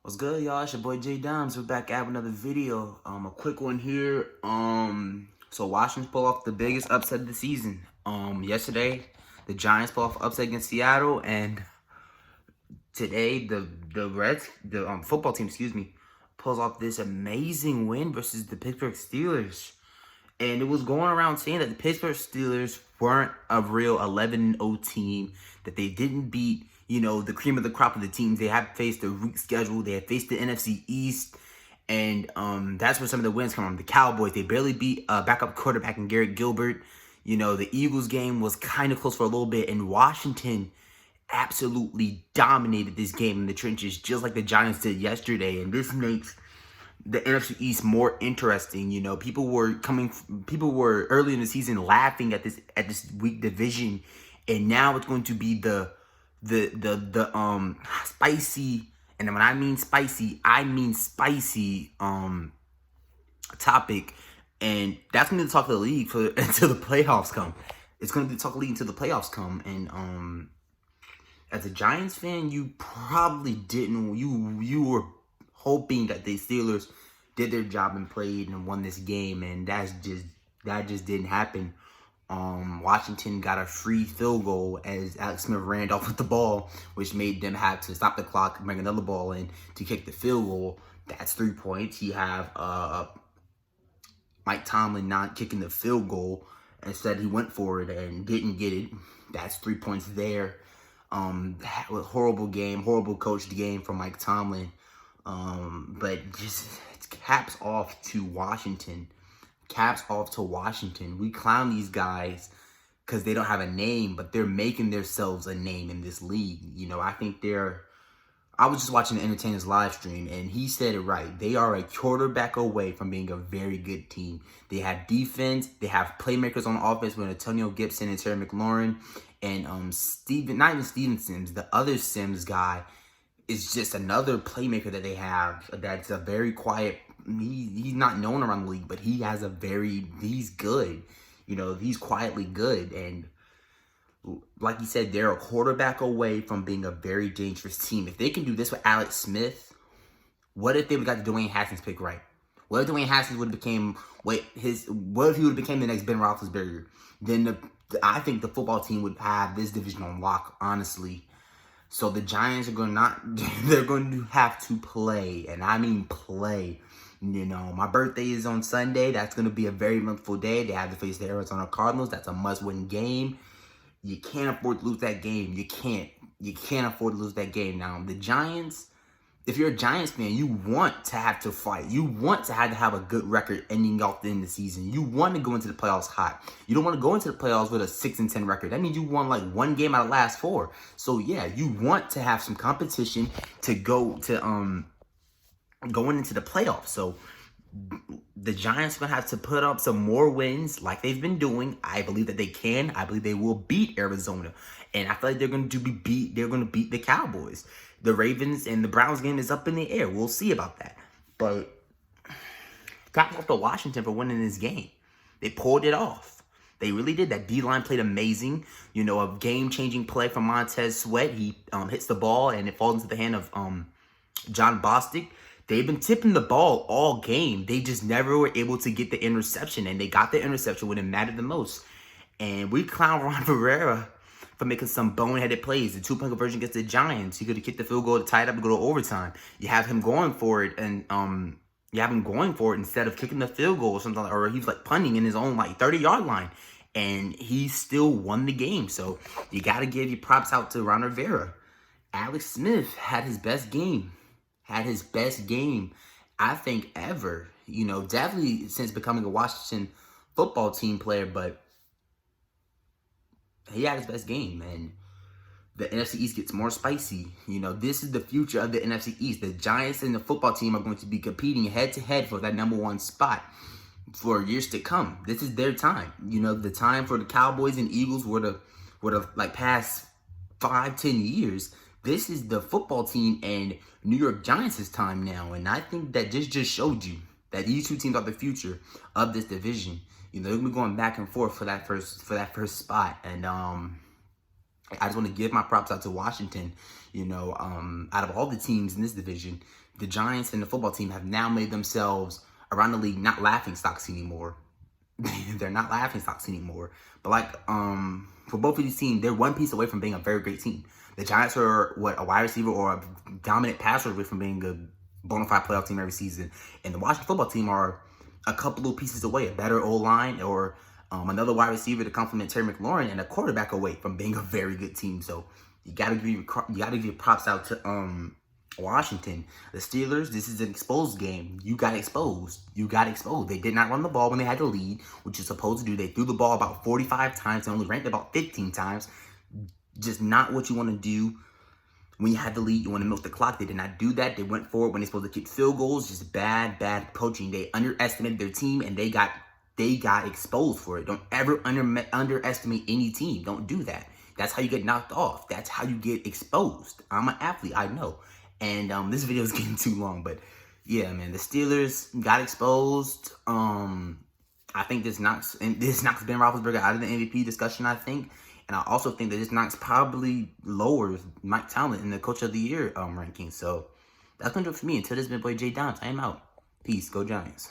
What's good, y'all? It's your boy J Dimes. We're back at another video. A quick one here. So Washington pulled off the biggest upset of the season. Yesterday the Giants pulled off upset against Seattle, and today the football team, pulls off this amazing win versus the Pittsburgh Steelers. And it was going around saying that the Pittsburgh Steelers weren't a real 11-0 team, that they didn't beat, the cream of the crop of the teams. They had faced the weak schedule. They had faced the NFC East. And that's where some of the wins come from. The Cowboys, they barely beat backup quarterback in Garrett Gilbert. The Eagles game was kind of close for a little bit. And Washington absolutely dominated this game in the trenches, just like the Giants did yesterday. And this makes the NFC East more interesting. People were early in the season laughing at this weak division, and now it's going to be the spicy, and when I mean spicy, I mean spicy topic, and that's going to talk to the league until the playoffs come. It's going to be talk the league until the playoffs come, and as a Giants fan, you probably didn't. You were hoping that the Steelers did their job and played and won this game, and that just didn't happen. Washington got a free field goal as Alex Smith ran off with the ball, which made them have to stop the clock and bring another ball in to kick the field goal. That's 3 points. You have Mike Tomlin not kicking the field goal. Instead, he went for it and didn't get it. That's 3 points there. Horrible game, horrible coached game from Mike Tomlin. But just caps off to Washington. Caps off to Washington. We clown these guys because they don't have a name, but they're making themselves a name in this league. I was just watching the Entertainers live stream, and he said it right. They are a quarterback away from being a very good team. They have defense. They have playmakers on offense with Antonio Gibson and Terry McLaurin. And not even Steven Sims, the other Sims guy is just another playmaker that they have that's a very quiet. He's not known around the league, but he's good. He's quietly good. And like you said, they're a quarterback away from being a very dangerous team. If they can do this with Alex Smith, what if they would have got the Dwayne Haskins pick right? What if Dwayne Haskins would have became what if he would have became the next Ben Roethlisberger? Then I think the football team would have this division on lock, honestly. So the Giants are they're going to have to play, and I mean play. My birthday is on Sunday. That's going to be a very eventful day. They have to face the Arizona Cardinals. That's a must-win game. You can't afford to lose that game. You can't afford to lose that game. Now, the Giants, if you're a Giants fan, you want to have to fight. You want to have a good record ending off the end of the season. You want to go into the playoffs hot. You don't want to go into the playoffs with a 6-10 record. That means you won like one game out of the last 4. So yeah, you want to have some competition to go to going into the playoffs. So the Giants are going to have to put up some more wins like they've been doing. I believe that they can. I believe they will beat Arizona. And I feel like they're going to beat the Cowboys. The Ravens and the Browns game is up in the air. We'll see about that. But caps off to Washington for winning this game. They pulled it off. They really did. That D-line played amazing. A game-changing play from Montez Sweat. He hits the ball and it falls into the hand of John Bostic. They've been tipping the ball all game. They just never were able to get the interception. And they got the interception when it mattered the most. And we clown Ron Rivera for making some boneheaded plays. The 2-point conversion against the Giants. He could have kicked the field goal to tie it up and go to overtime. You have him going for it, and instead of kicking the field goal or something, or he was like punting in his own 30-yard line. And he still won the game. So you got to give your props out to Ron Rivera. Alex Smith had his best game. I think, ever. Definitely since becoming a Washington football team player, but he had his best game, and the NFC East gets more spicy. This is the future of the NFC East. The Giants and the football team are going to be competing head-to-head for that number 1 spot for years to come. This is their time. The time for the Cowboys and Eagles were the past 5-10 years. This is the football team and New York Giants' time now. And I think that this just showed you that these two teams are the future of this division. They're going to be going back and forth for that first spot. And I just want to give my props out to Washington. Out of all the teams in this division, the Giants and the football team have now made themselves around the league not laughing stocks anymore. They're not laughing stocks anymore. But for both of these teams, they're one piece away from being a very great team. The Giants are a wide receiver or a dominant passer away from being a bona fide playoff team every season, and the Washington football team are a couple of pieces away, a better O-line or another wide receiver to complement Terry McLaurin, and a quarterback away from being a very good team. So you gotta give props out to Washington. The Steelers, this is an exposed game. You got exposed. They did not run the ball when they had the lead, which you're supposed to do. They threw the ball about 45 times and only ran it about 15 times. Just not what you want to do when you had the lead. You want to milk the clock. They did not do that. They went forward when they're supposed to kick field goals. Just bad coaching. They underestimated their team, and they got exposed for it. Don't ever underestimate any team. Don't do that. That's how you get knocked off. That's how you get exposed. I'm an athlete, I know. And this video is getting too long, but yeah, man, the Steelers got exposed. I think this knocks Ben Roethlisberger out of the MVP discussion, I think. And I also think that this knocks probably lowers Mike Tomlin in the Coach of the Year ranking. So that's going to do it for me. Until this has been boy Jay Downs, I am out. Peace. Go Giants.